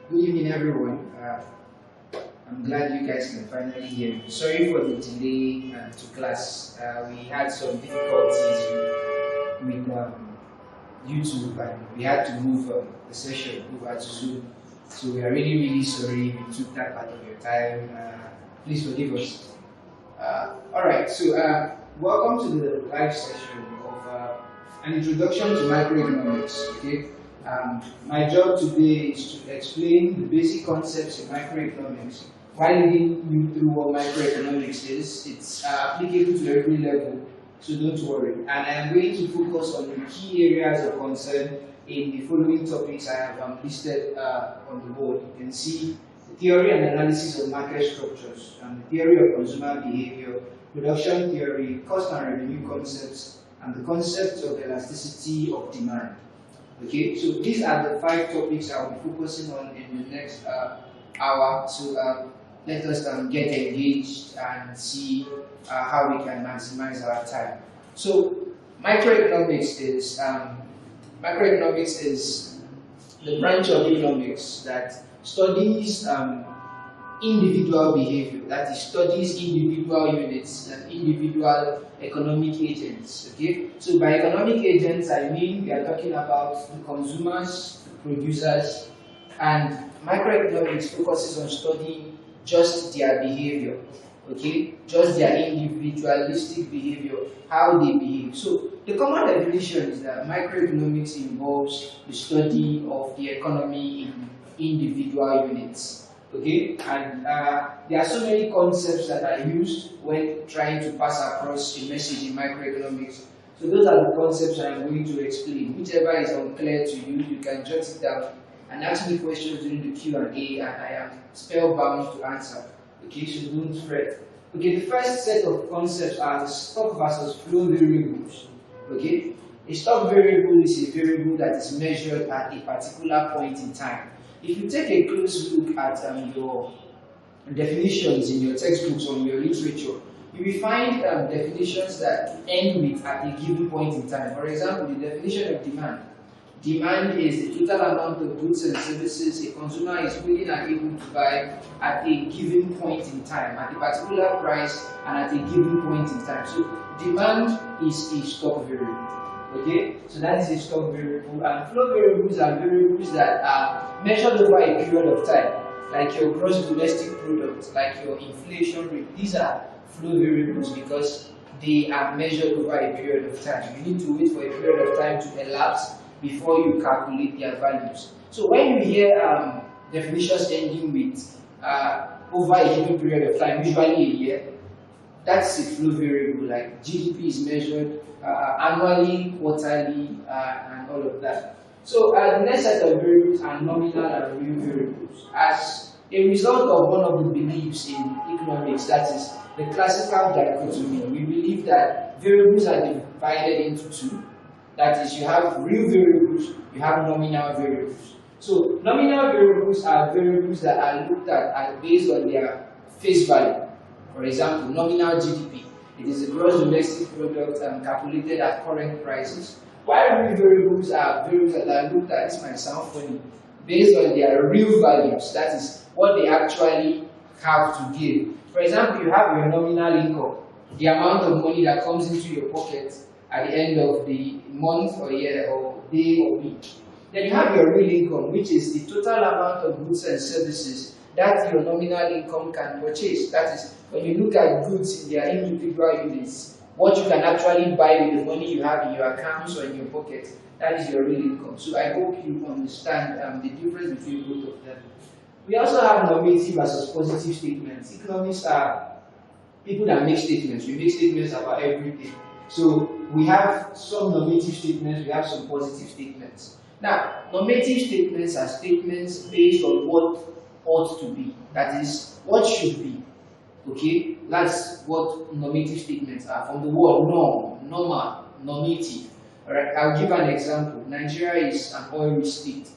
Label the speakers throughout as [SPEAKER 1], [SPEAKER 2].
[SPEAKER 1] Good evening, everyone. I'm glad you guys can finally hear me. Sorry for the delay to class. We had some difficulties with YouTube, and we had to move the session over to Zoom. So we are really sorry we took that part of your time. Please forgive us. All right. So welcome to the live session of an introduction to microeconomics. Okay. My job today is to explain the basic concepts in microeconomics while leading you through what microeconomics is. It's applicable to every level, so don't worry. And I am going to focus on the key areas of concern in the following topics I have listed on the board. You can see the theory and analysis of market structures, and the theory of consumer behavior, production theory, cost and revenue concepts, and the concept of elasticity of demand. Okay, so these are the 5 topics I will be focusing on in the next hour. So let us get engaged and see how we can maximize our time. So microeconomics is the branch of economics that studies individual behavior, that is, studies individual units and individual economic agents. Okay, so by economic agents, I mean we are talking about the consumers, the producers, and microeconomics focuses on studying just their behavior. Okay, just their individualistic behavior, how they behave. So the common definition is that microeconomics involves the study of the economy in individual units. Okay, and there are so many concepts that are used when trying to pass across a message in microeconomics. So those are the concepts I am going to explain. Whichever is unclear to you, you can jot it down and ask me questions during the Q&A, and I am spellbound to answer. Okay, so don't fret. Okay, the first set of concepts are the stock versus flow variables. Okay, a stock variable is a variable that is measured at a particular point in time. If you take a close look at your definitions in your textbooks or in your literature, you will find definitions that end with "at a given point in time." For example, the definition of demand. Demand is the total amount of goods and services a consumer is willing and able to buy at a given point in time, at a particular price and at a given point in time. So demand is a stock variable. Okay, so that is a stock variable, and flow variables are variables that are measured over a period of time, like your gross domestic product, like your inflation rate. These are flow variables because they are measured over a period of time. You need to wait for a period of time to elapse before you calculate their values. So when you hear definitions ending with over a given period of time, usually a year, that's a flow variable. Like GDP is measured annually, quarterly, and all of that. So the next set of variables are nominal and real variables. As a result of one of the beliefs in economics, that is the classical dichotomy, we believe that variables are divided into 2. That is, you have real variables, you have nominal variables. So nominal variables are variables that are looked at based on their face value. For example, nominal GDP. It is the gross domestic product calculated at current prices. While real variables are variables that are looked at, this might sound funny, based on their real values. That is what they actually have to give. For example, you have your nominal income, the amount of money that comes into your pocket at the end of the month or year or day or week. Then you have your real income, which is the total amount of goods and services that your nominal income can purchase. That is, when you look at goods in their individual units, what you can actually buy with the money you have in your accounts or in your pocket, that is your real income. So I hope you understand the difference between both of them. We also have normative versus positive statements. Economists are people that make statements. We make statements about everything. So we have some normative statements, we have some positive statements. Now, normative statements are statements based on what ought to be. That is, what should be. Okay? That's what normative statements are. From the word norm, normal, normative. Alright, I'll give an example. Nigeria is an oil-rich state.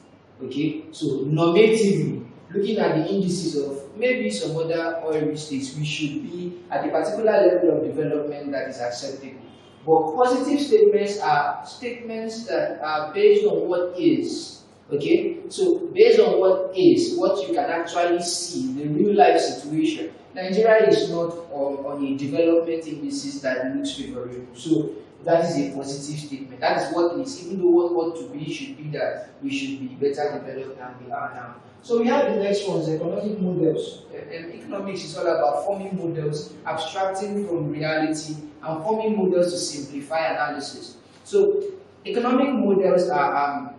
[SPEAKER 1] Okay? So normatively, looking at the indices of maybe some other oil-rich states, we should be at a particular level of development that is acceptable. But positive statements are statements that are based on what is. Okay, so based on what you can actually see, the real life situation, Nigeria is not on a development indices that looks favorable. So that is a positive statement. That is what it is, even though what ought to be should be that we should be better developed than we are now. So we have the next ones, economic models. Economics is all about forming models, abstracting from reality, and forming models to simplify analysis. So economic models are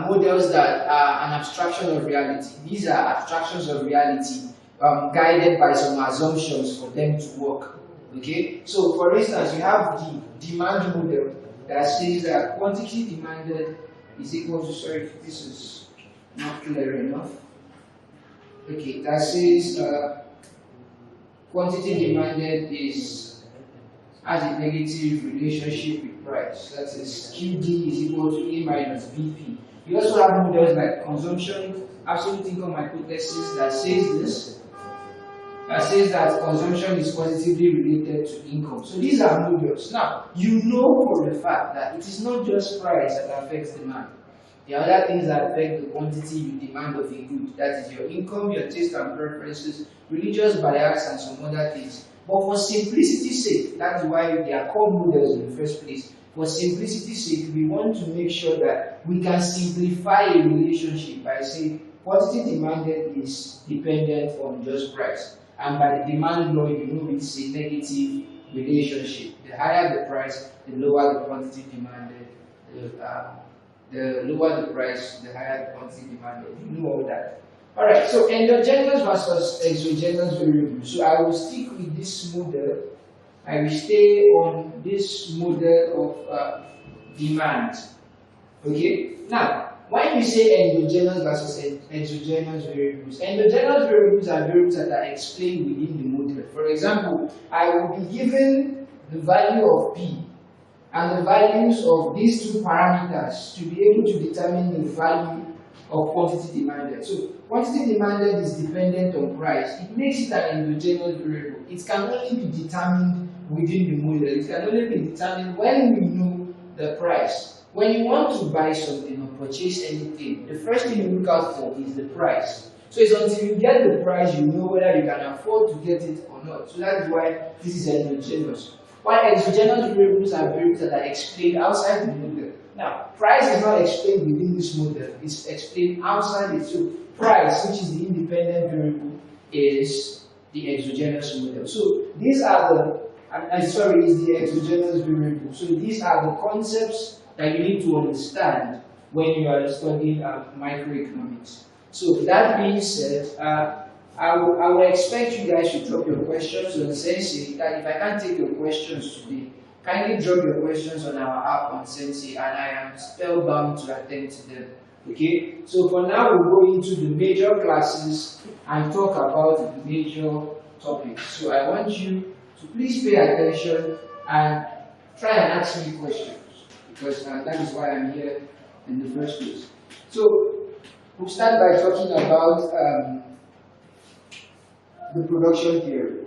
[SPEAKER 1] models that are an abstraction of reality. These are abstractions of reality guided by some assumptions for them to work. Okay, so for instance, you have the demand model that says that quantity demanded is equal to, sorry, this is not clear enough. Okay, that says quantity demanded has a negative relationship with price. That is, QD is equal to A minus BP. You also have models like consumption, absolute income hypothesis that says that consumption is positively related to income. So these are models. Now, you know for a fact that it is not just price that affects demand. There are other things that affect the quantity you demand of a good. That is your income, your taste and preferences, religious bias, and some other things. But for simplicity's sake, that's why they are called models in the first place. For simplicity's sake, we want to make sure that we can simplify a relationship by saying quantity demanded is dependent on just price. And by the demand law, you know it's a negative relationship. The higher the price, the lower the quantity demanded. The lower the price, the higher the quantity demanded. You know all that. Alright, so endogenous versus exogenous variables. So I will stick with this model. I will stay on this model of demand. Okay? Now, when we say endogenous versus exogenous variables are variables that are explained within the model. For example, I will be given the value of P and the values of these two parameters to be able to determine the value of quantity demanded. So quantity demanded is dependent on price. It makes it an endogenous variable. It can only be determined within the model. It can only be determined when we know the price. When you want to buy something or purchase anything, the first thing you look out for is the price. So it's until you get the price you know whether you can afford to get it or not. So that's why this is endogenous. While exogenous variables are variables that are explained outside the model. Now, price is not explained within this model, it's explained outside it. So, price, which is the independent variable, is the exogenous model. So, these are is the exogenous variable. So, these are the concepts that you need to understand when you are studying microeconomics. So, that being said, I will expect you guys to drop your questions on Sensei. That if I can't take your questions today, kindly drop your questions on our app on Sensei, and I am spellbound to attend to them. Okay? So for now, we'll go into the major classes and talk about the major topics. So I want you to please pay attention and try and ask me questions, because that is why I'm here in the first place. So we'll start by talking about the production theory.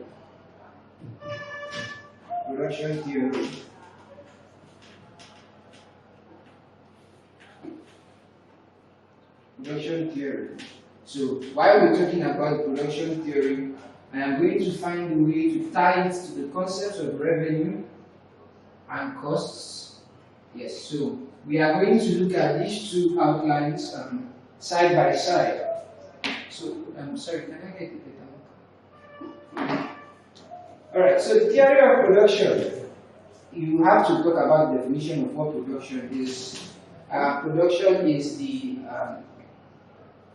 [SPEAKER 1] Production theory. Production theory. So while we're talking about production theory, I am going to find a way to tie it to the concepts of revenue and costs. Yes, so we are going to look at these two outlines side by side. So I'm sorry, can I get it? Alright, so the theory of production, you have to talk about the definition of what production is. Production is the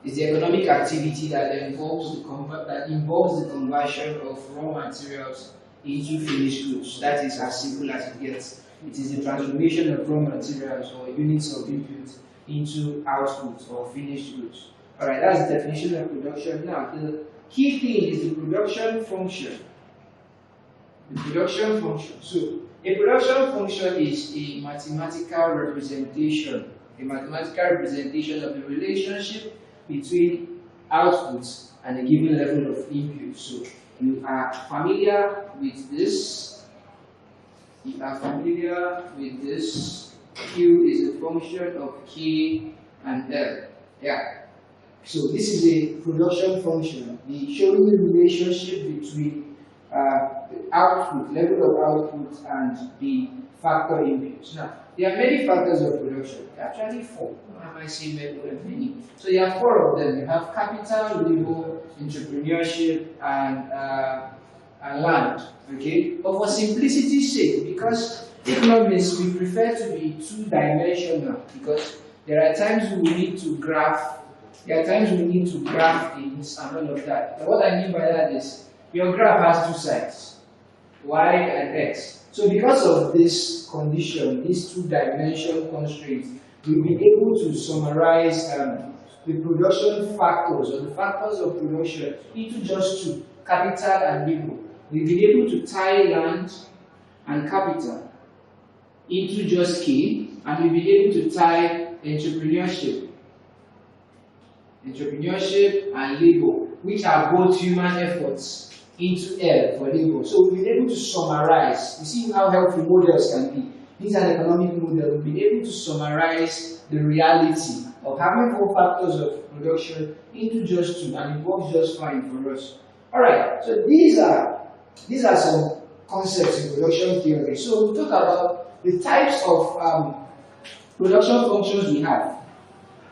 [SPEAKER 1] economic activity that involves the conversion of raw materials into finished goods. That is as simple as it gets. It is the transformation of raw materials or units of input into output or finished goods. Alright, that's the definition of production. Now, the key thing is the production function. The production function. So, a production function is a mathematical representation of the relationship between outputs and a given level of input. So, you are familiar with this. Q is a function of K and L. Yeah. So this is a production function, showing the relationship between the output, level of output, and the factor inputs. Now, there are many factors of production. There are actually 4. Why am I saying many? So there are 4 of them. You have capital, labor, entrepreneurship, and land. Okay? But for simplicity's sake, because economists, we prefer to be 2-dimensional, because there are times we need to graph. There are times we need to graph things and all of that. And what I mean by that is, your graph has 2 sides, y and x. So because of this condition, these 2-dimension constraints, we'll be able to summarize the production factors, or the factors of production, into just 2, capital and labor. We'll be able to tie land and capital into just K, and we'll be able to tie entrepreneurship and labor, which are both human efforts, into L for labor. So we'll be able to summarize. You see how helpful models can be. These are economic models. We'll be able to summarize the reality of having 4 factors of production into just 2, and it works just fine for us. Alright, so these are some concepts in production theory. So we'll talk about the types of production functions we have,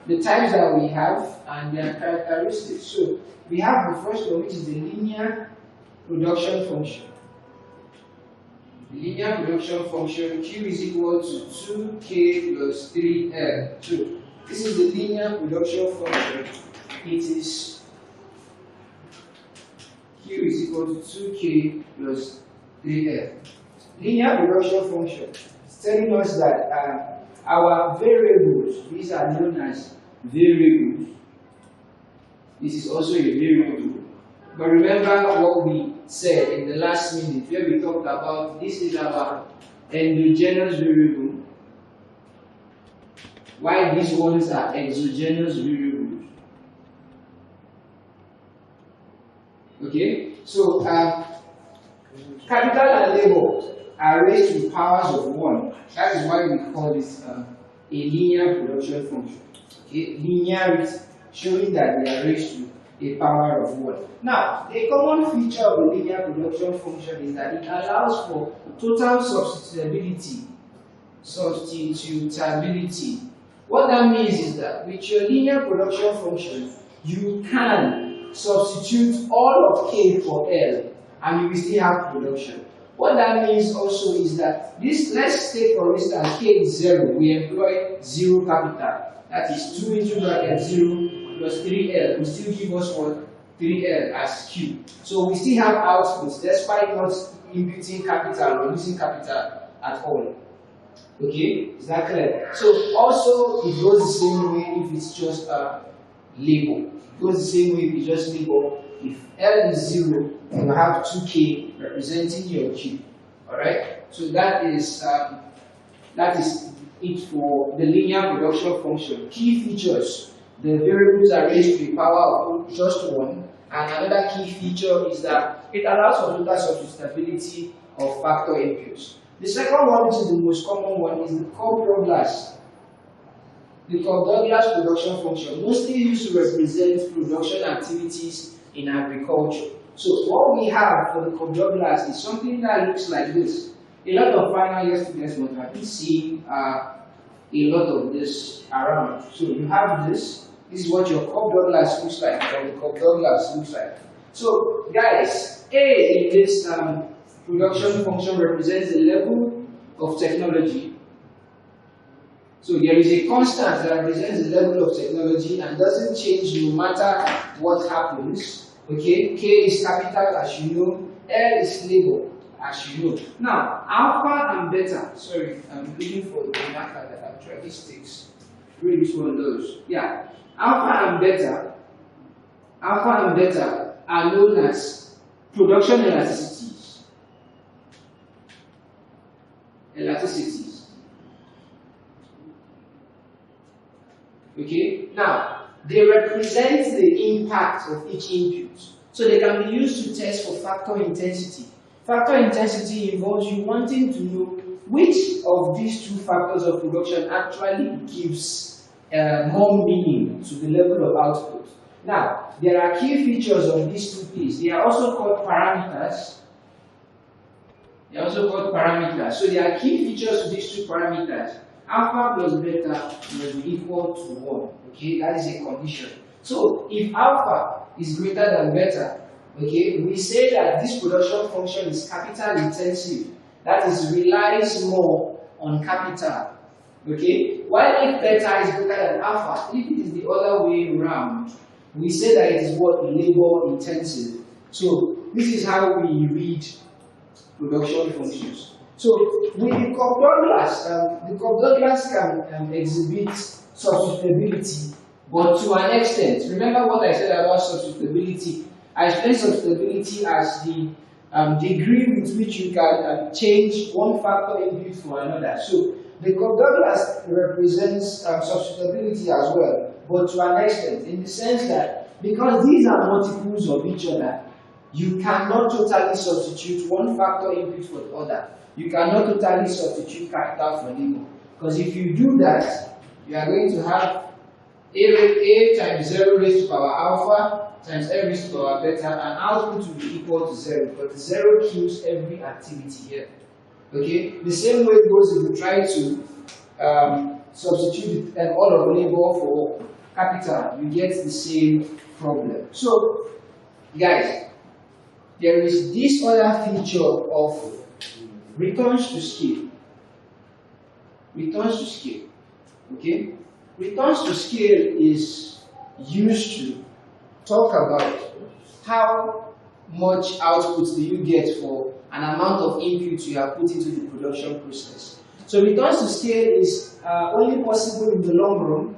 [SPEAKER 1] the types that we have, and their characteristics. So we have the first one, which is the linear production function. The linear production function, Q is equal to 2K plus 3L. So this is the linear production function. It is Q is equal to 2K plus 3L. Linear production function is telling us that our variables, these are known as variables. This is also a variable. But remember what we said in the last minute, where we talked about this is our endogenous variable, while these ones are exogenous variables. Okay? So, capital and labor are raised to powers of 1. That is why we call this a linear production function. Okay? Linearity, showing that they are raised to a power of 1. Now, a common feature of the linear production function is that it allows for total substitutability. What that means is that with your linear production function, you can substitute all of K for L, and you will still have production. What that means also is that this, let's take for instance, K is 0, we employ 0 capital. That is 2 into bracket 0 plus 3L will still give us what? 3L as Q. So we still have outputs despite not imputing capital or using capital at all. Okay, is that clear? So also it goes the same way if it's just label. It goes the same way if it's just label. If L is 0, you have 2K representing your Q. Alright? So that is it for the linear production function. Key features. The variables are raised to the power of just 1, and another key feature is that it allows for total substitutability of factor inputs. The second one, which is the most common one, is the Cobb-Douglas. The Cobb-Douglas production function, mostly used to represent production activities in agriculture. So what we have for the Cobb-Douglas is something that looks like this. A lot of final year students will have seen a lot of this around. So you have this. This is what your Cobb-Douglas looks like, or the Cobb-Douglas looks like. So, guys, A in this production function represents the level of technology. So there is a constant that represents the level of technology and doesn't change no matter what happens. Okay, K is capital, as you know. L is labor, as you know. Now, alpha and beta. Sorry, I'm looking for the marker that actually sticks. Read which one of those. Yeah. Alpha and beta are known as production elasticities. Okay? Now, they represent the impact of each input. So they can be used to test for factor intensity. Factor intensity involves you wanting to know which of these 2 factors of production actually gives more meaning to the level of output. Now, there are key features of these two things. They are also called parameters. They are also called parameters. So there are key features to these two parameters. Alpha plus beta must be equal to 1. Okay, that is a condition. So if alpha is greater than beta, okay, we say that this production function is capital intensive. That is, relies more on capital. Okay, while if beta is greater than alpha, if it is the other way around, we say that it is what? Labor intensive. So this is how we read production functions. So with the Cobb-Douglas can exhibit substitutability, but to an extent. Remember what I said about substitutability? I explained substitutability as the degree with which you can change one factor input for another. So the Cobb-Douglas represents substitutability as well, but to an extent, in the sense that because these are multiples of each other, you cannot totally substitute one factor input for the other. You cannot totally substitute capital for labor. Because if you do that, you are going to have A times 0 raised to power alpha times L raised to power beta, and output will be equal to 0. But the 0 kills every activity here. Okay? The same way goes if you try to substitute all of labor for capital, you get the same problem. So, guys, there is this other feature of returns to scale. Returns to scale. Okay? Returns to scale is used to talk about how much output do you get for an amount of input you have put into the production process. So returns to scale is only possible in the long run.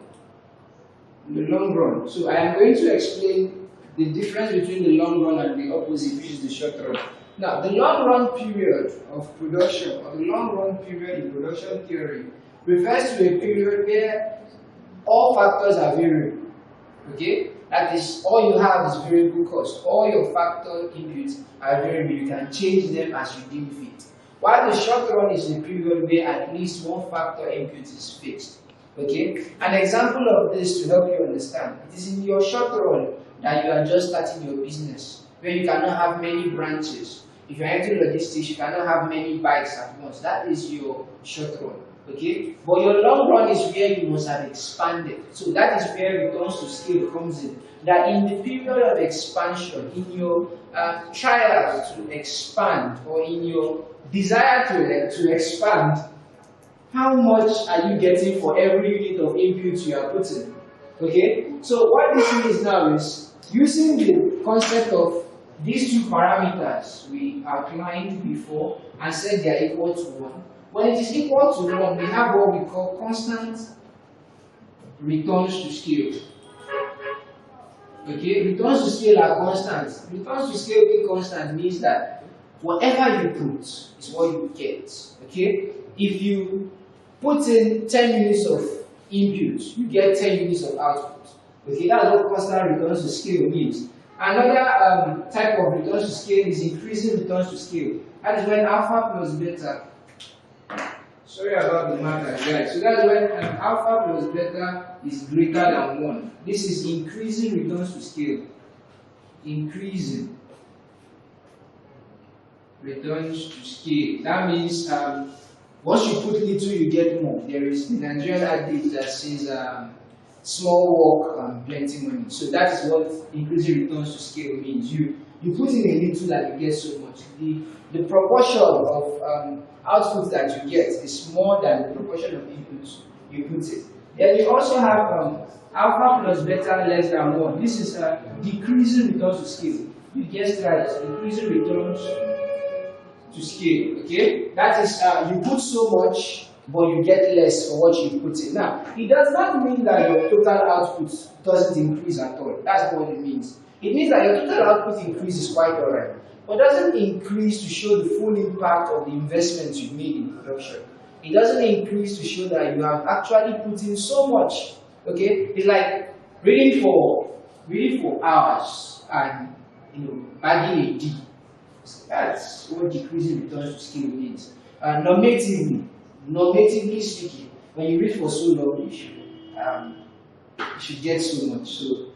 [SPEAKER 1] In the long run. So I am going to explain the difference between the long run and the opposite, which is the short run. Now, the long run period of production, or the long run period in production theory, refers to a period where all factors are variable. Okay? That is, all you have is variable cost. All your factor inputs are variable. You can change them as you deem fit. While the short run is a period where at least one factor input is fixed. Okay? An example of this to help you understand, it is in your short run that you are just starting your business, where you cannot have many branches. If you are into logistics, you cannot have many bikes at once. That is your short run. Okay? But your long run is where you must have expanded. So that is where returns to scale comes in. That in the period of expansion, in your trial to expand, or in your desire to expand, how much are you getting for every unit of input you are putting? Okay? So what this means now is, using the concept of these two parameters we outlined before and said they are equal to 1. When it is equal to 1, we have what we call constant returns to scale. Okay? Returns to scale are constant. Returns to scale being constant means that whatever you put is what you get. Okay? If you put in 10 units of input, you get 10 units of output. Okay, that's what constant returns to scale means. Another type of returns to scale is increasing returns to scale. That is when alpha plus beta. Sorry about the marker, guys. So that's when alpha plus beta is greater than 1. This is increasing returns to scale. Increasing returns to scale. That means once you put little, you get more. There is the Nigerian adage that says small work, plenty money. So that is what increasing returns to scale means. You put in a little that you get so much. The proportion of output that you get is more than the proportion of inputs you put in. Then you also have alpha plus beta less than 1. This is decreasing returns to scale. You guessed right, decreasing returns to scale. Okay, that is you put so much, but you get less for what you put in. Now, it does not mean that your total output doesn't increase at all. That's what it means. It means that your total output increase is quite alright, but doesn't increase to show the full impact of the investments you made in production. It doesn't increase to show that you have actually put in so much. Okay, it's like reading for hours and bagging a D. That's what decreasing returns to scale means. Normatively speaking, when you read for so long, you should you should get so much. So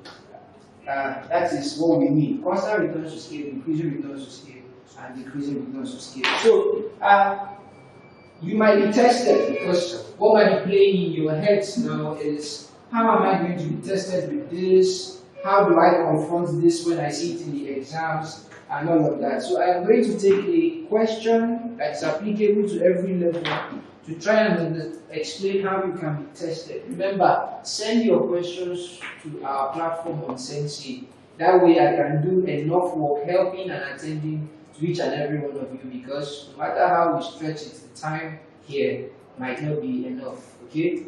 [SPEAKER 1] that is what we mean. Constant returns to scale, increasing returns to scale, and decreasing returns to scale. So you might be tested, because what might be playing in your heads now is, how am I going to be tested with this? How do I confront this when I see it in the exams and all of that? So I am going to take a question that is applicable to every level to try and explain how you can be tested. Remember, send your questions to our platform on Sensei. That way I can do enough work helping and attending to each and every one of you, because no matter how we stretch it, the time here might not be enough. Okay?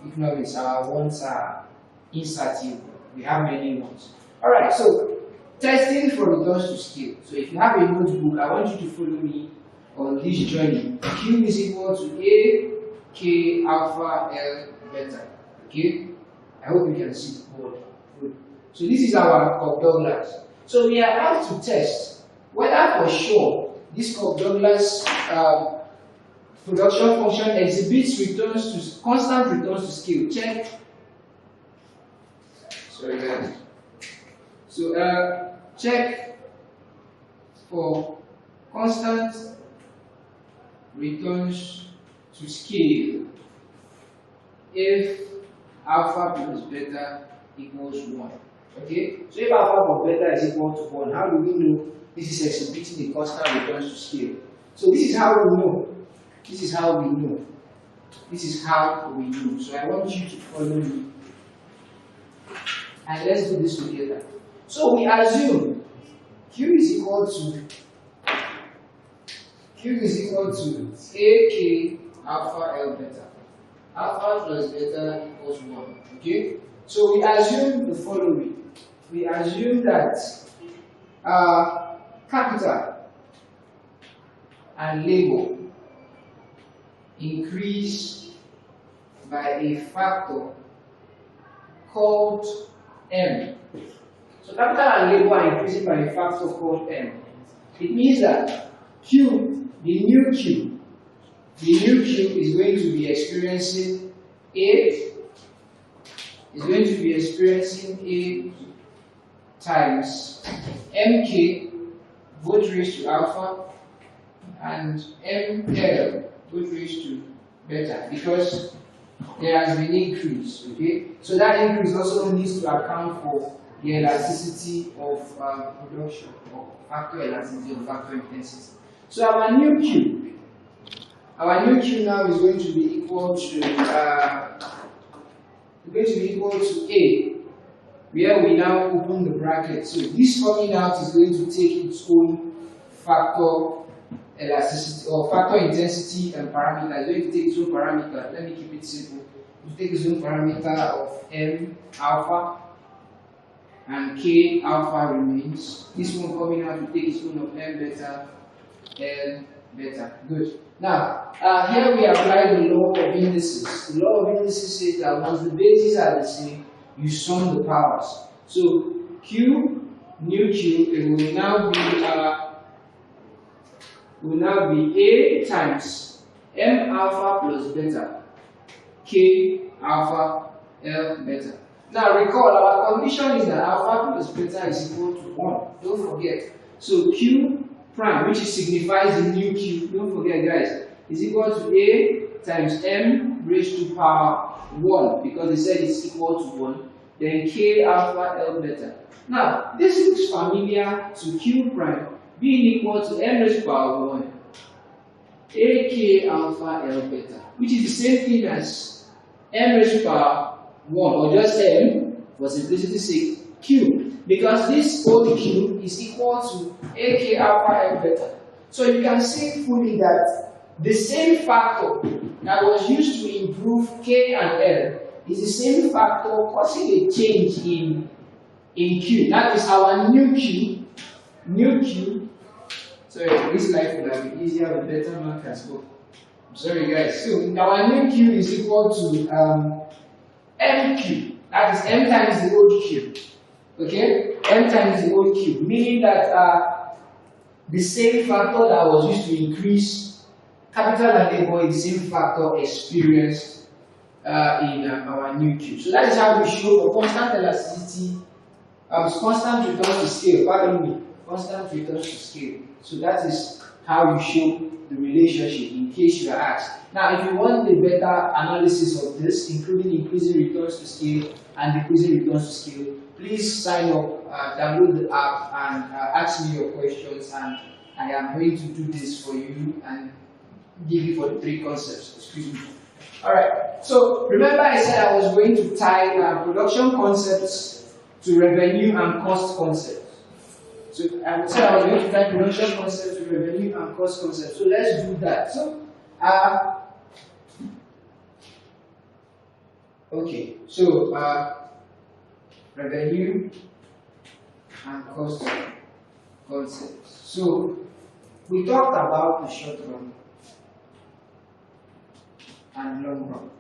[SPEAKER 1] Economics, our wants are insatiable. We have many wants. Alright, so testing for returns to scale. So if you have a notebook, I want you to follow me on this journey. Q is equal to A, K, alpha, L, beta. Okay? I hope you can see the board. Good. So this is our Cobb-Douglas. So we are asked to test whether for sure this Cobb-Douglas production function exhibits constant returns to scale. Check. Sorry guys. So check for constant returns to scale if alpha plus beta equals 1. Okay? So if alpha plus beta is equal to 1, how do we know this is exhibiting a constant returns to scale? So this is how we know. This is how we know. This is how we know. So I want you to follow me. And let's do this together. So we assume Q is equal to AK alpha L beta. Alpha plus beta equals 1. Okay? So we assume the following. We assume that capital and labor increase by a factor called M. So capital and labor are increasing by a factor called M. It means that Q, the new Q is going to be experiencing A times MK, both raised to alpha, and ML, both raised to beta, because there has been increase. Okay, so that increase also needs to account for the elasticity of production, or factor elasticity or factor intensity. So our new Q now is going to be equal to A, where we now open the bracket. So this coming out is going to take its own factor elasticity or factor intensity and parameter. It's going to take its own parameter. Let me keep it simple. It take its own parameter of M alpha, and K alpha remains. This one coming out will take its own of M beta, L beta. Good. Now, here we apply the law of indices. The law of indices says that once the bases are the same, you sum the powers. So Q, new Q, it will now be A times M alpha plus beta, K alpha L beta. Now recall, our condition is that alpha plus beta is equal to 1. Don't forget. So Q prime, which signifies the new Q, don't forget guys, is equal to A times M raised to power 1, because they said it's equal to 1, then K alpha L beta. Now, this looks familiar to Q prime being equal to M raised to power 1, AK alpha L beta, which is the same thing as M raised to power 1, or just M, for simplicity's sake, Q, because this old Q is equal to AK alpha L beta. So you can see fully that the same factor that was used to improve K and L is the same factor causing a change in Q. That is our new Q. Sorry, this life would have been easier with better markers. I'm sorry guys. So our new Q is equal to MQ. That is M times the old Q. Okay? M times the old Q. Meaning that the same factor that was used to increase capital and labor is the same factor experienced in our new Q. So that is how we show for constant elasticity, constant returns to scale, pardon me, constant returns to scale. So that is how you show the relationship in case you are asked. Now, if you want a better analysis of this, including increasing returns to scale and decreasing returns to scale, please sign up, download the app, and ask me your questions, and I am going to do this for you and give you for the 3 concepts. Excuse me. Alright, so remember I said I was going to tie production concepts to revenue and cost concepts. So I said I was going to tie production concepts to revenue and cost concepts. So let's do that. So, okay, so revenue and cost concepts. So we talked about the short run and long run.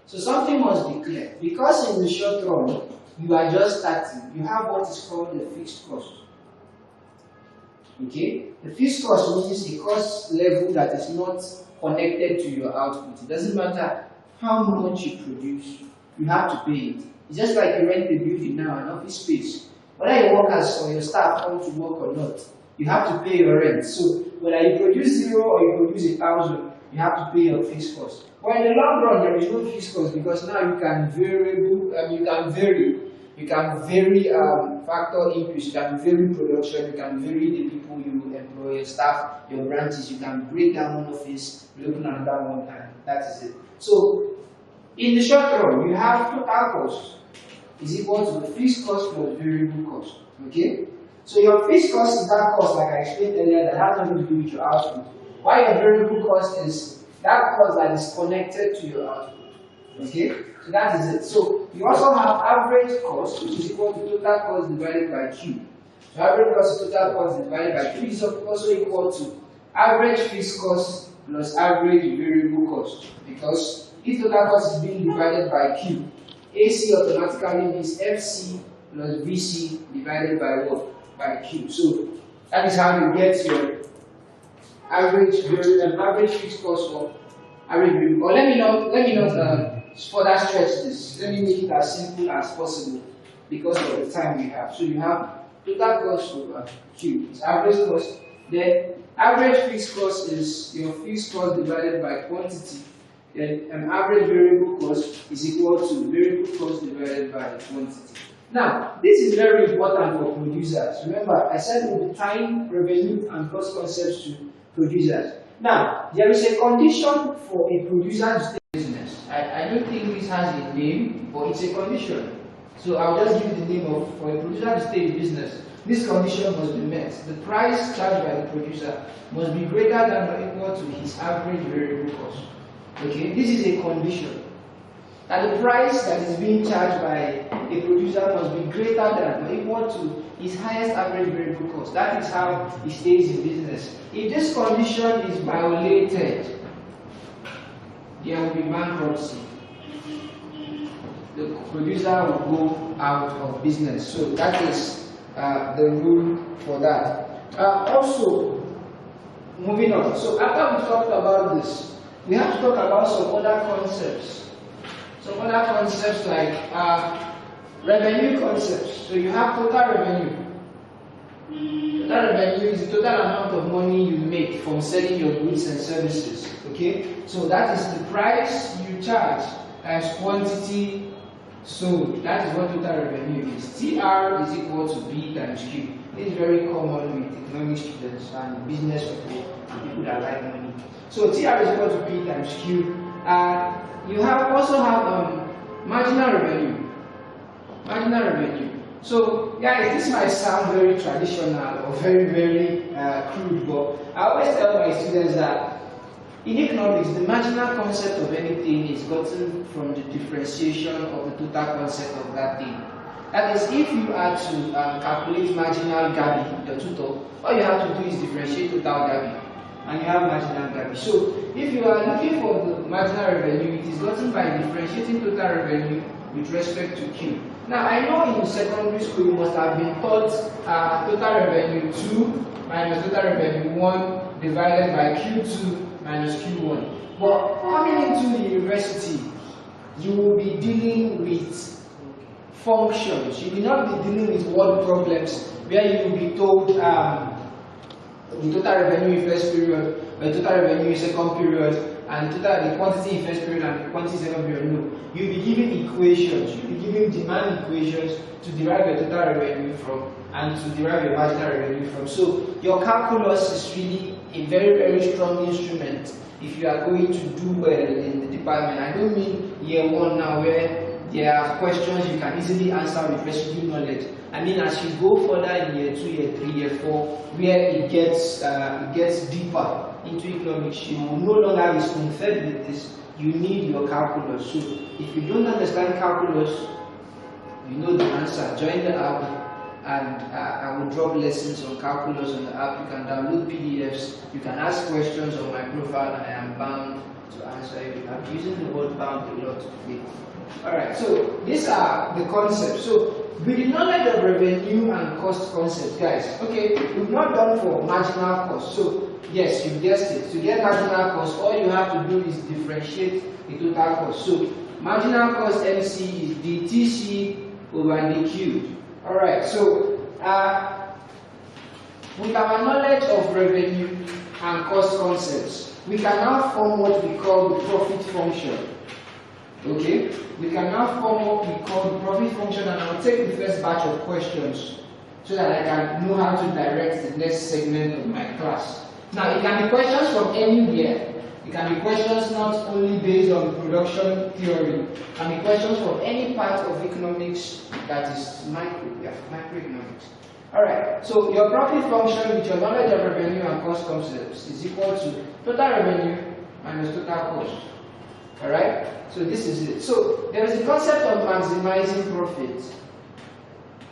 [SPEAKER 1] So something must be clear. Because in the short run, you are just starting. You have what is called the fixed cost. Okay? The fixed cost means a cost level that is not connected to your output. It doesn't matter how much you produce, you have to pay it. It's just like you rent a building now, an office space. Whether your workers or your staff come to work or not, you have to pay your rent. So whether you produce 0 or you produce 1,000, you have to pay your fixed cost. But in the long run, there is no fixed cost because now you can vary. You can vary factor increase. You can vary production. You can vary the people you employ, your staff, your branches. You can break down one office, open another one, and that is it. So in the short run, you have total cost is equal to the fixed cost plus variable cost. Okay? So your fixed cost is that cost, like I explained earlier, that has nothing to do with your output. While your variable cost is that cost that is connected to your output. Okay? So that is it. So you also have average cost, which is equal to total cost divided by Q. So average cost is total cost divided by Q is also equal to average fixed cost plus average variable cost. Because if total cost is being divided by Q, AC automatically means FC plus VC divided by what? By Q. So that is how you get your average fixed cost or average variable. Or let me not further stretch this. Let me make it as simple as possible because of the time we have. So you have total cost over Q. It's average cost. Then average fixed cost is your fixed cost divided by quantity. Then an average variable cost is equal to variable cost divided by quantity. Now, this is very important for producers. Remember, I said we'll be tying revenue and cost concepts to producers. Now, there is a condition for a producer to stay in business. I don't think this has a name, but it's a condition. So I'll just give you the name of for a producer to stay in business. This condition must be met. The price charged by the producer must be greater than or equal to his average variable cost. Okay, this is a condition. And the price that is being charged by a producer must be greater than or equal to his highest average variable cost. That is how he stays in business. If this condition is violated, there will be bankruptcy. The producer will go out of business. So that is the rule for that. Also, moving on. So after we talked about this, we have to talk about some other concepts. Some other concepts like revenue concepts. So you have total revenue. Total revenue is the total amount of money you make from selling your goods and services. Okay? So that is the price you charge times quantity sold. That is what total revenue is. TR is equal to B times Q. This is very common with economic students and business people and people that like money. So TR is equal to B times Q. You also have marginal revenue. Marginal revenue. So guys, this might sound very traditional or very crude, but I always tell my students that in economics, the marginal concept of anything is gotten from the differentiation of the total concept of that thing. That is, if you are to calculate marginal Gabi, the tutor, all you have to do is differentiate total Gabi, and you have marginal Gabi. So if you are looking for the marginal revenue, it is gotten by differentiating total revenue with respect to Q. Now, I know in secondary school you must have been taught total revenue 2 minus total revenue 1 divided by Q2 minus Q1. But coming into the university, you will be dealing with functions. You will not be dealing with word problems where you will be told the total revenue in first period, the total revenue in second period, and the quantity in first period and the quantity in second period. No. You'll be given equations, you'll be given demand equations to derive your total revenue from and to derive your marginal revenue from. So your calculus is really a very, very strong instrument if you are going to do well in the department. I don't mean year one now where there are questions you can easily answer with residual knowledge. I mean, as you go further in year 2, year 3, year 4, where it gets deeper into economics, you will no longer be spoon-fed with this. You need your calculus. So if you don't understand calculus, you know the answer. Join the app, and I will drop lessons on calculus on the app. You can download PDFs. You can ask questions on my profile, and I am bound to answer you. I'm using the word bound a lot today. Alright, so these are the concepts. So with the knowledge of revenue and cost concepts, guys, okay, we've not done for marginal cost. So yes, you guessed it. To get marginal cost, all you have to do is differentiate the total cost. So marginal cost MC is DTC over DQ. Alright, so with our knowledge of revenue and cost concepts, we can now form what we call the profit function. Okay, we can now form what we call the profit function, and I'll take the first batch of questions so that I can know how to direct the next segment of my class. Now, it can be questions from anywhere. It can be questions not only based on production theory. It can be questions from any part of economics that is microeconomics. Alright, so your profit function with your knowledge of revenue and cost concepts is equal to total revenue minus total cost. Alright, so this is it. So there is a concept of maximizing profit.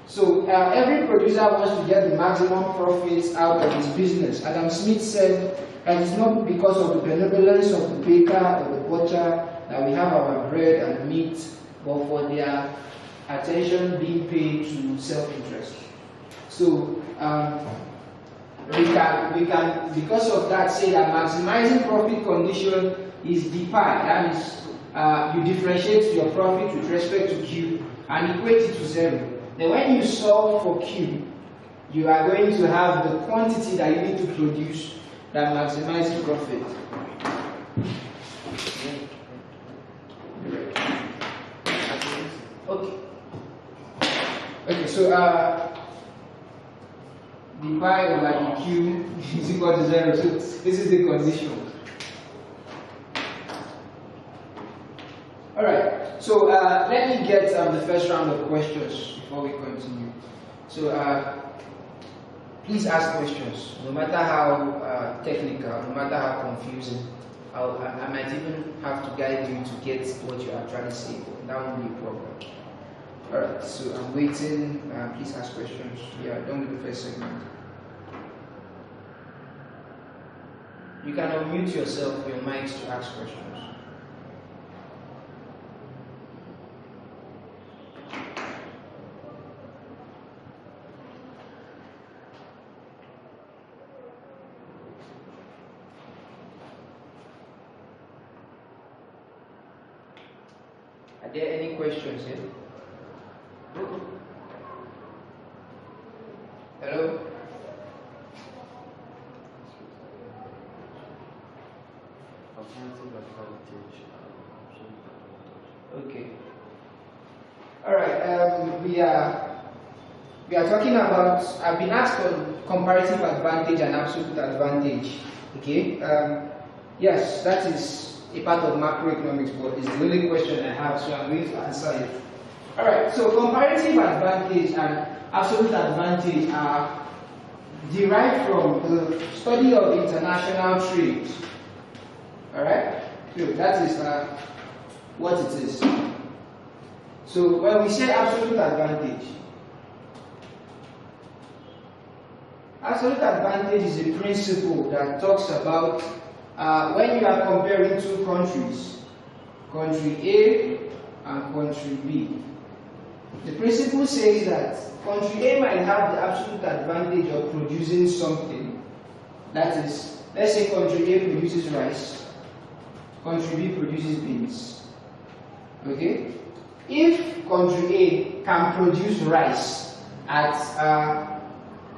[SPEAKER 1] So every producer wants to get the maximum profits out of his business. Adam Smith said that it's not because of the benevolence of the baker or the butcher that we have our bread and meat, but for their attention being paid to self-interest. So we can because of that say that maximizing profit condition is d pi. That is, you differentiate your profit with respect to Q and equate it to 0. Then when you solve for Q, you are going to have the quantity that you need to produce that maximizes profit. Okay, so d pi over dq is equal to 0. So this is the condition. Alright, so let me get the first round of questions before we continue. So please ask questions, no matter how technical, no matter how confusing. I might even have to guide you to get what you are trying to say. That won't be a problem. Alright, so I'm waiting. Please ask questions. Yeah, done with the first segment. You can unmute yourself, your mics, to ask questions. Are there any questions here? Hello? Okay. Alright, we are talking about, I've been asked on comparative advantage and absolute advantage. Okay? Yes, that is a part of macroeconomics, but it's the only question I have, so I'm going to answer it. Alright, so comparative advantage and absolute advantage are derived from the study of international trade. Alright, so that is what it is. So when we say absolute advantage is a principle that talks about when you are comparing two countries, country A and country B. The principle says that country A might have the absolute advantage of producing something. That is, let's say country A produces rice, country B produces beans. Okay? If country A can produce rice at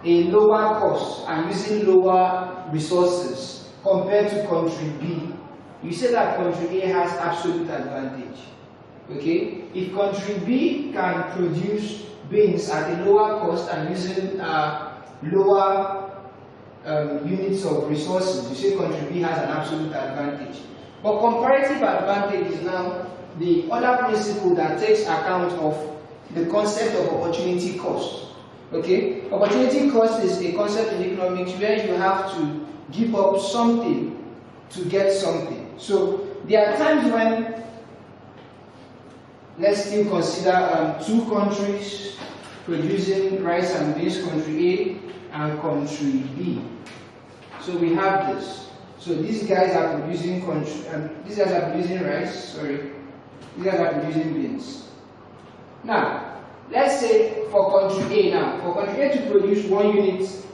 [SPEAKER 1] a lower cost and using lower resources compared to country B, you say that country A has absolute advantage. Okay? If country B can produce beans at a lower cost and using lower units of resources, you say country B has an absolute advantage. But comparative advantage is now the other principle that takes account of the concept of opportunity cost. Okay? Opportunity cost is a concept in economics where you have to give up something to get something. So there are times when, let's still consider two countries producing rice and beans, country A and country B. So we have this. So these guys are producing these guys are producing rice, these guys are producing beans. Now, let's say for country A now, for country A to produce 1 unit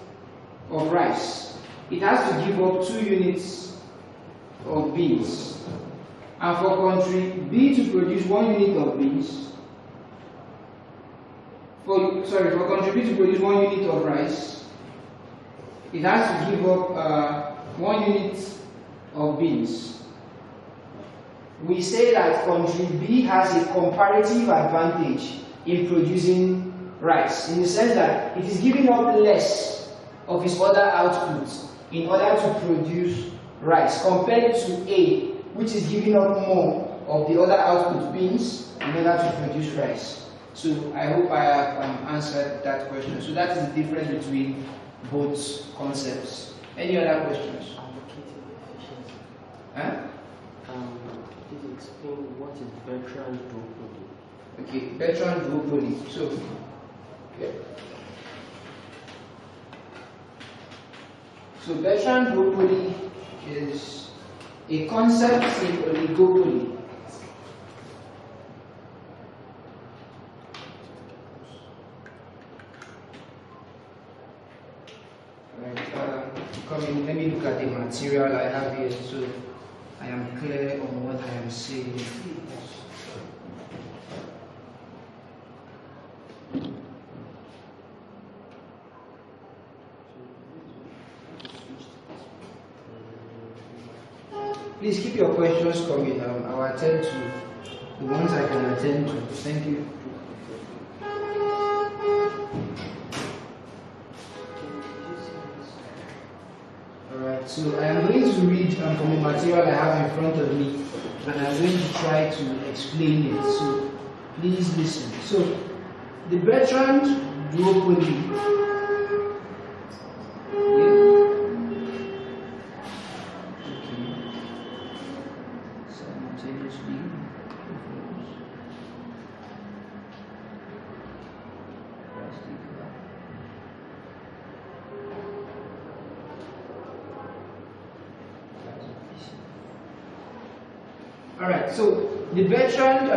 [SPEAKER 1] of rice, it has to give up 2 units of beans. And for country B to produce 1 unit of beans, for country B to produce 1 unit of rice, it has to give up 1 unit of beans. We say that country B has a comparative advantage in producing rice, in the sense that it is giving up less of its other outputs in order to produce rice, compared to A, which is giving up more of the other output, beans, in order to produce rice. So I hope I have answered that question. So that is the difference between both concepts. Any other questions? Huh?
[SPEAKER 2] Please explain what is Bertrand duopoly.
[SPEAKER 1] Okay, Bertrand duopoly. So, okay. So Bertrand duopoly is a concept in oligopoly. Let me look at the material I have here so I am clear on what I am saying. Please keep your questions coming. I'll attend to the ones I can attend to. Thank you. So I am going to read from the material I have in front of me, and I'm going to try to explain it. So please listen. So the Bertrand duopoly. Alright, so the Bertrand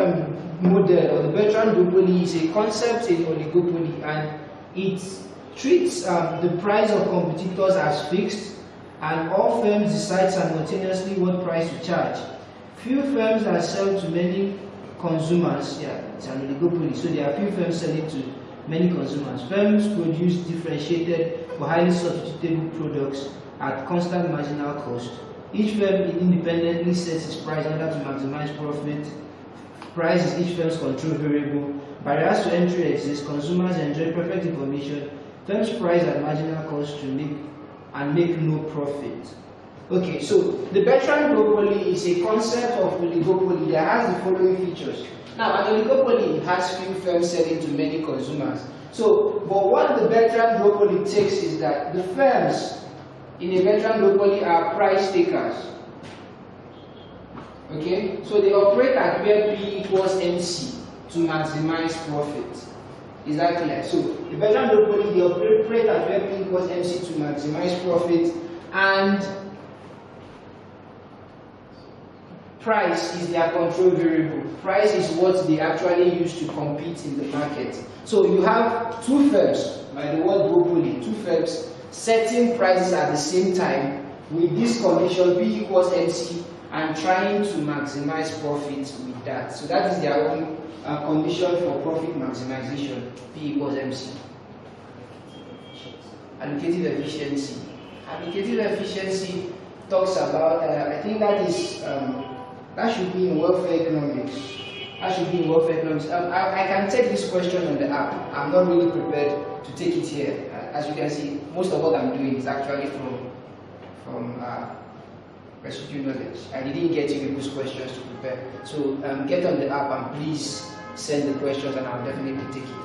[SPEAKER 1] model or the Bertrand duopoly is a concept in oligopoly, and it treats the price of competitors as fixed, and all firms decide simultaneously what price to charge. Few firms are sold to many consumers. Yeah, it's an oligopoly, so there are few firms selling to many consumers. Firms produce differentiated or highly substitutable products at constant marginal cost. Each firm independently sets its price in order to maximize profit. Price is each firm's control variable. Barriers to entry exist. Consumers enjoy perfect information. Firms price at marginal cost to make no profit. Okay, so the Bertrand duopoly is a concept of oligopoly that has the following features. Now, an oligopoly has few firms selling to many consumers. So, but what the Bertrand duopoly takes is that the firms in a Bertrand duopoly are price takers. Okay, so they operate at where P equals MC to maximize profit. Is that clear? So the Bertrand duopoly, they operate at where P equals MC to maximize profit, and price is their control variable. Price is what they actually use to compete in the market. So you have two firms, by the word duopoly, two firms setting prices at the same time with this condition P equals MC and trying to maximize profit with that. So that is their own condition for profit maximization, P equals MC. Allocative efficiency. Allocative efficiency talks about, I think that is, that should be in welfare economics. That should be in welfare economics. I can take this question on the app. I'm not really prepared to take it here. As you can see, most of what I'm doing is actually from residual knowledge. I didn't get you people's questions to prepare. So get on the app and please send the questions and I'll definitely take it.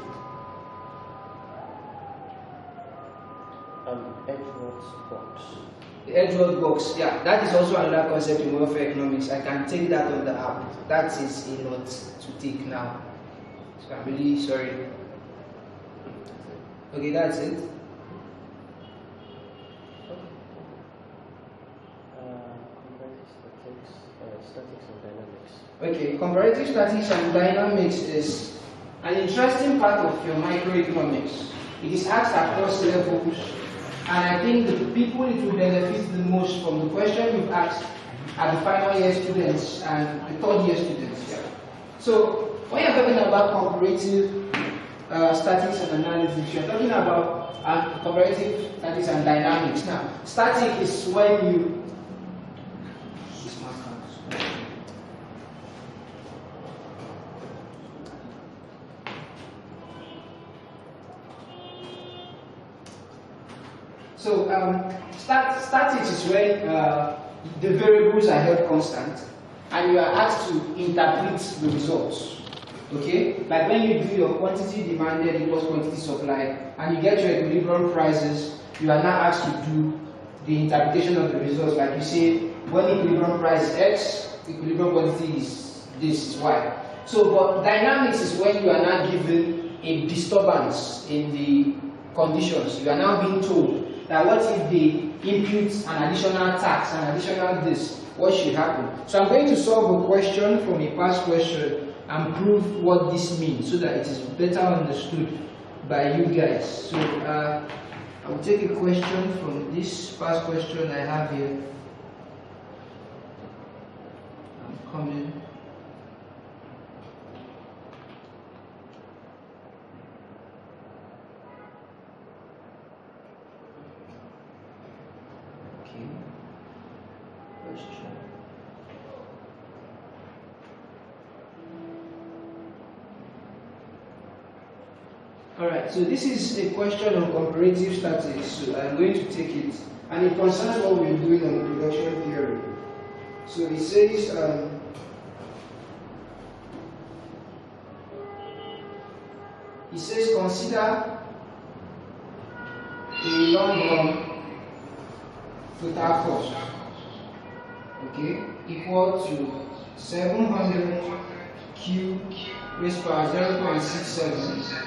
[SPEAKER 2] Edgeworth box. The
[SPEAKER 1] Edgeworth box, yeah, that is also another concept in welfare economics. I can take that on the app. That is a lot to take now. So I'm really sorry. Okay, that's it.
[SPEAKER 2] Statics and dynamics.
[SPEAKER 1] Okay, comparative statics and dynamics is an interesting part of your microeconomics. It is asked across levels, and I think the people it will benefit the most from the question you've asked are the final year students and the third year students. Yeah. So when you're talking about comparative statics and analysis, you're talking about comparative statics and dynamics. Now, static is when you statics is when the variables are held constant and you are asked to interpret the results. Okay? Like when you do your quantity demanded equals quantity supplied and you get your equilibrium prices, you are now asked to do the interpretation of the results. Like you say, when equilibrium price is X, equilibrium quantity is this, is Y. So, but dynamics is when you are now given a disturbance in the conditions. You are now being told that what if they impute an additional tax, an additional this, what should happen? So I'm going to solve a question from a past question and prove what this means so that it is better understood by you guys. So I will take a question from this past question I have here. I'm coming. Alright, so this is a question on comparative statics, so I'm going to take it, and it concerns what we're doing on production theory. So it says consider a long run total cost, okay, equal to 700 Q raised power 0.67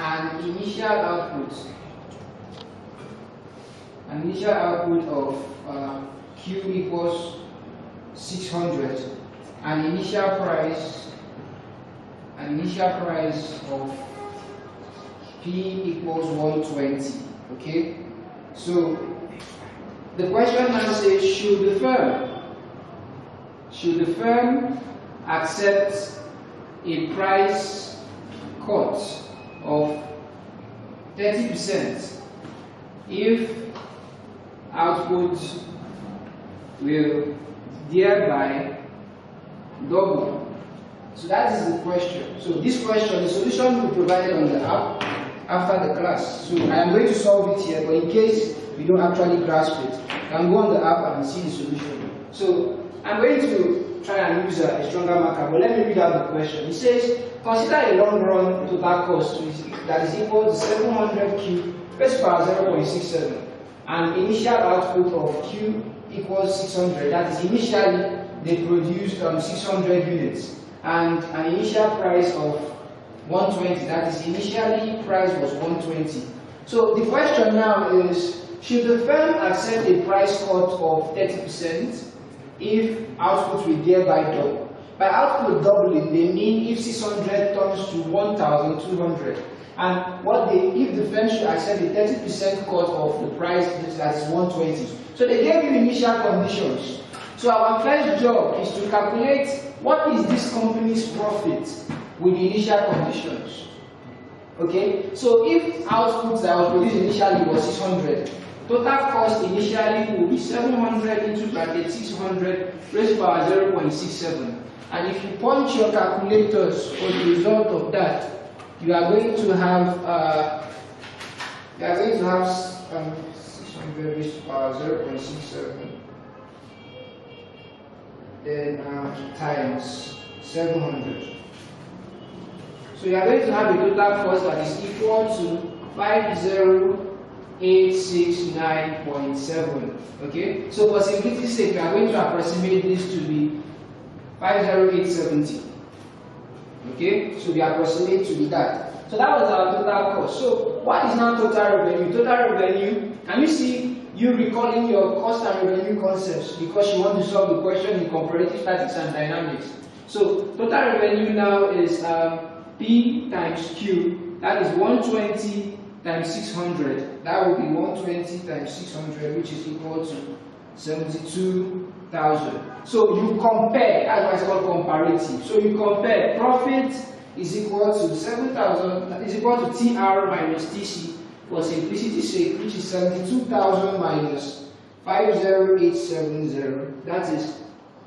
[SPEAKER 1] and initial output of Q equals 600 and initial price of P equals 120. Okay, so the question now says, should the firm accept a price cut of 30% if output will thereby double? So that is the question. So this question, the solution will be provided on the app after the class. So I am going to solve it here, but in case we don't actually grasp it, you can go on the app and see the solution. So I'm going to try and use a stronger marker, but let me read out the question. It says, consider a long run total cost that is equal to 700 Q raised power 0.67 and initial output of Q equals 600. That is, initially they produced 600 units and an initial price of 120. That is, initially price was 120. So the question now is, should the firm accept a price cut of 30% if output will thereby double? By output doubling, they mean if 600 turns to 1,200. And if the firm should accept a 30% cut of the price, that is 120. So they gave you initial conditions. So our first job is to calculate what is this company's profit with the initial conditions. Okay, so if output that was produced initially was 600, total cost initially will be 700 into bracket 600 raised to the power 0.67. And if you punch your calculators for the result of that, you are going to have 600 raised to the power 0.67. Then times 700. So you are going to have a total cost that is equal to 50869.7. Okay? So for simplicity's sake, we are going to approximate this to be 50870. Okay? So we approximate to be that. So that was our total cost. So what is now total revenue? Total revenue, can you see you recalling your cost and revenue concepts because you want to solve the question in comparative statistics and dynamics? So total revenue now is P times Q, that is 120 times 600. That will be 120 times 600, which is equal to 72,000. So you compare, that's why it's called comparative. So you compare profit is equal to 7,000, is equal to TR minus TC for simplicity's sake, which is 72,000 minus 50870. That is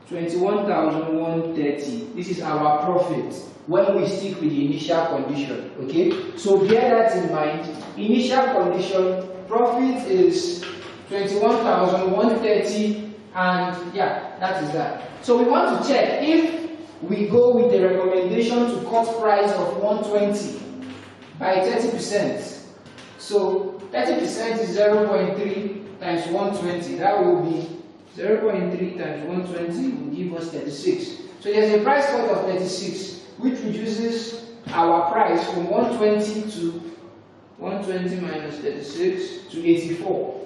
[SPEAKER 1] 21,130. This is our profit when we stick with the initial condition. Okay, so bear that in mind. Initial condition profit is 21,130, and yeah, that is that. So we want to check if we go with the recommendation to cut price of 120 by 30%. So 30% is 0.3 times 120. That will be 0.3 times 120 will give us 36. So there's a price cut of 36, which reduces our price from 120 to 120 minus 36 to 84.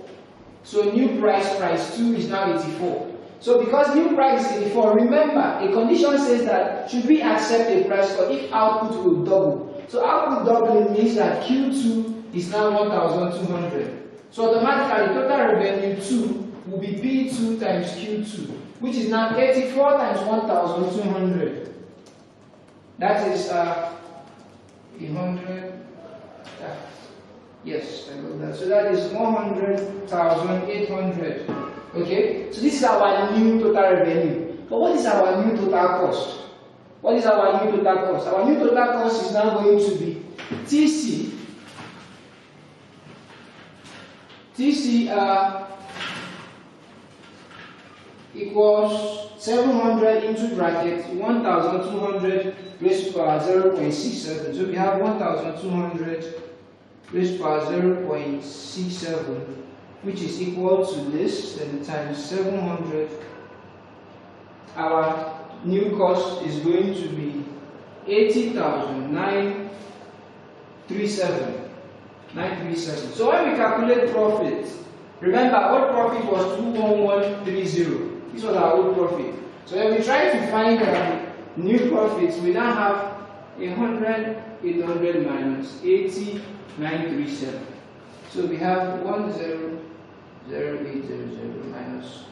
[SPEAKER 1] So new price 2 is now 84. So because new price is 84, remember a condition says that should we accept a price cut if output will double. So output doubling means that Q2 is now 1,200. So automatically total revenue 2 will be P2 times Q2, which is now 84 times 1,200. That is 100. Yes, I got that. So that is 100,800. Okay, so this is our new total revenue. But what is our new total cost? What is our new total cost? Our new total cost is now going to be TC equals 700 into bracket 1,200 raised to the power 0.67. So we have 1,200 raised to the power 0.67, which is equal to this, then times 700. Our new cost is going to be 80,937. So when we calculate profit, remember our profit was 21130. This was our old profit. So when we try to find new profits, we now have 800 minus 80,937. So we have 10,0800 minus.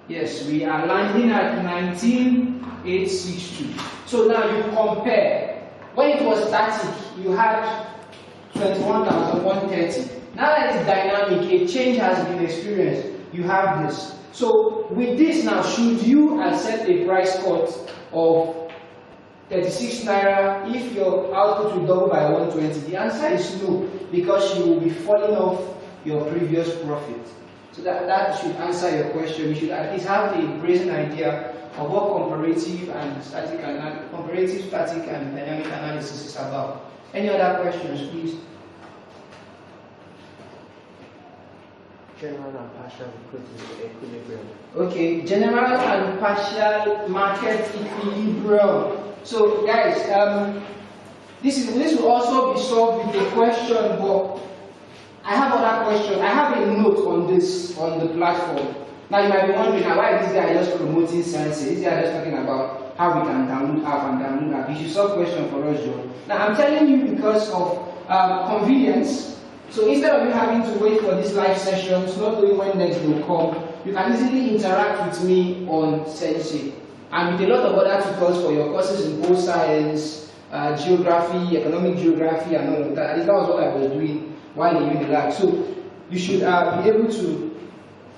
[SPEAKER 1] Yes, we are landing at 19,862. So now you compare. When it was static, you had 21,130. Now that it's dynamic, a change has been experienced. You have this. So with this now, should you accept a price cut of 36 naira if your output will double by 120? The answer is no, because you will be falling off your previous profit. So that should answer your question. You should at least have a brazen idea of what comparative, static, and dynamic analysis is about. Any other questions, please?
[SPEAKER 2] General and partial equilibrium.
[SPEAKER 1] Okay, general and partial market equilibrium. So guys, this will also be solved with a question, but I have another question. I have a note on this on the platform. Now you might be wondering why this guy is just promoting science. This guy is just talking about how we can download app and download app. You should solve question for us, John. Now I'm telling you because of convenience. So instead of you having to wait for these live sessions, not knowing when next they'll come, you can easily interact with me on Sensei. And with a lot of other tutors for your courses in both science, geography, economic geography, and all of that. At least that was what I was doing while in Unilab. So you should be able to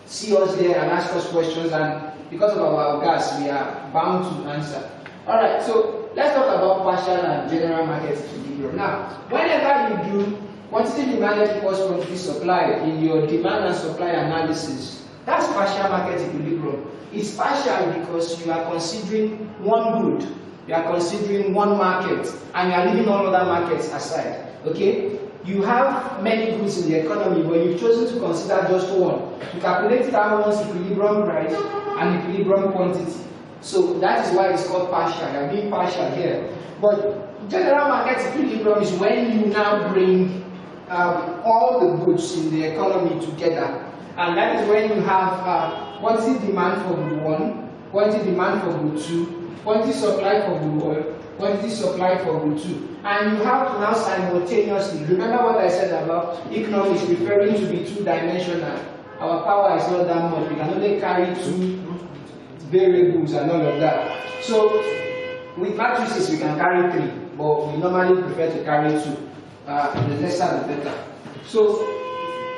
[SPEAKER 1] see us there and ask us questions, and because of our gas, we are bound to answer. Alright, so let's talk about partial and general market equilibrium. Now, whenever you do quantity demanded equals quantity supply in your demand and supply analysis, that's partial market equilibrium. It's partial because you are considering one good, you are considering one market, and you are leaving all other markets aside. Okay? You have many goods in the economy, but you've chosen to consider just one. To calculate that one's equilibrium price and equilibrium quantity. So that is why it's called partial. You are being partial here. But general market equilibrium is when you now bring all the goods in the economy together. And that is when you have quantity demand for good 1, quantity demand for good 2, quantity supply for good 1, quantity supply for good 2. And you have to now simultaneously, remember what I said about economics referring to be two-dimensional. Our power is not that much. We can only carry 2 variables and all of that. So with matrices we can carry 3, but we normally prefer to carry 2. The lesser the better. So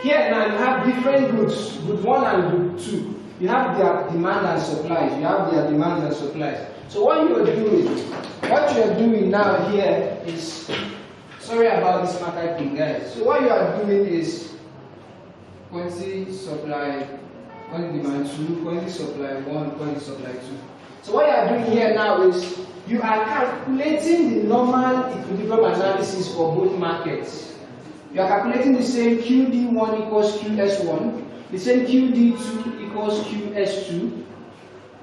[SPEAKER 1] here now you have different goods, good 1 and good 2. You have their demand and supplies. You have their demand and supplies. So what you are doing now here is, sorry about this market thing, guys. So what you are doing is quantity supply, quantity demand 2, quantity supply 1, quantity supply 2. So what you are doing here now is you are calculating the normal equilibrium analysis for both markets. You are calculating the same QD1 equals QS1, the same QD2 equals QS2.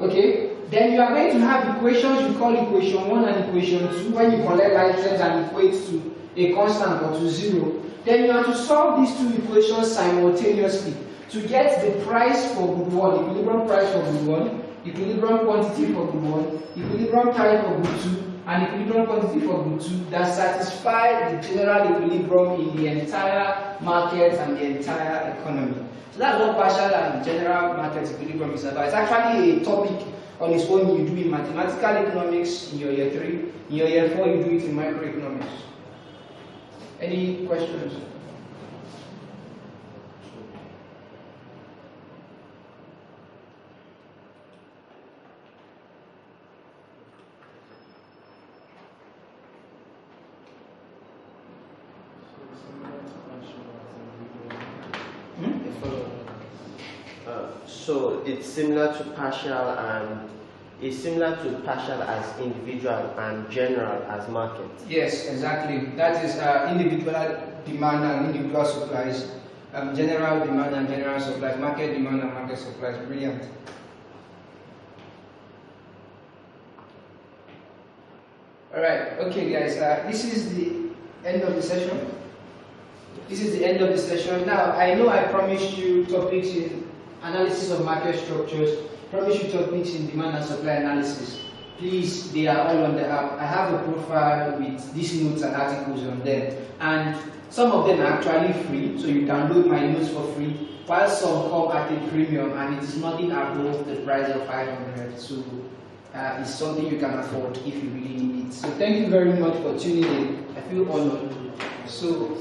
[SPEAKER 1] Okay? Then you are going to have equations you call equation 1 and equation 2 when you collect license and equate to a constant or to 0. Then you have to solve these two equations simultaneously to get the price for good 1, equilibrium price for good 1, equilibrium quantity for good 1, equilibrium time for good 2, and equilibrium quantity for good 2 that satisfy the general equilibrium in the entire market and the entire economy. So that's what partial and general market equilibrium is about. It's actually a topic on its own you do in mathematical economics in your year 3, in your year 4 you do it in microeconomics. Any questions?
[SPEAKER 2] So it's similar to partial and is similar to partial as individual and general as market.
[SPEAKER 1] Yes, exactly. That is individual demand and individual supplies, general demand and general supplies, market demand and market supplies. Brilliant. All right. Okay, guys. This is the end of the session. This is the end of the session. Now, I know I promised you topics in analysis of market structures, promise you topics in demand and supply analysis. Please, they are all on the app. I have a profile with these notes and articles on them. And some of them are actually free, so you download my notes for free, while some come at a premium and it is nothing above the price of 500. So it's something you can afford if you really need it. So thank you very much for tuning in. I feel honored. So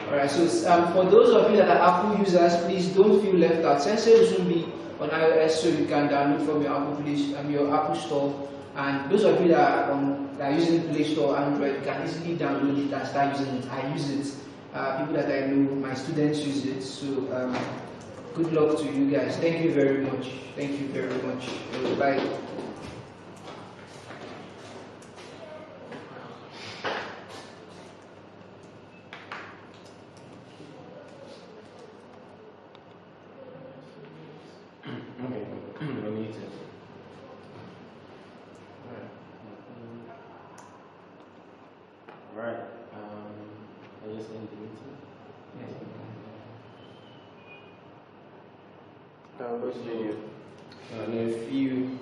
[SPEAKER 1] alright, so for those of you that are Apple users, please don't feel left out. Sensei will soon be on iOS, so you can download from your Apple Store. And those of you that are using Play Store Android, you can easily download it and start using it. I use it. People that I know, my students use it. So good luck to you guys. Thank you very much. Thank you very much. Bye.
[SPEAKER 2] I just end the meeting.
[SPEAKER 1] Yes.
[SPEAKER 2] What's your name?
[SPEAKER 1] Nephew.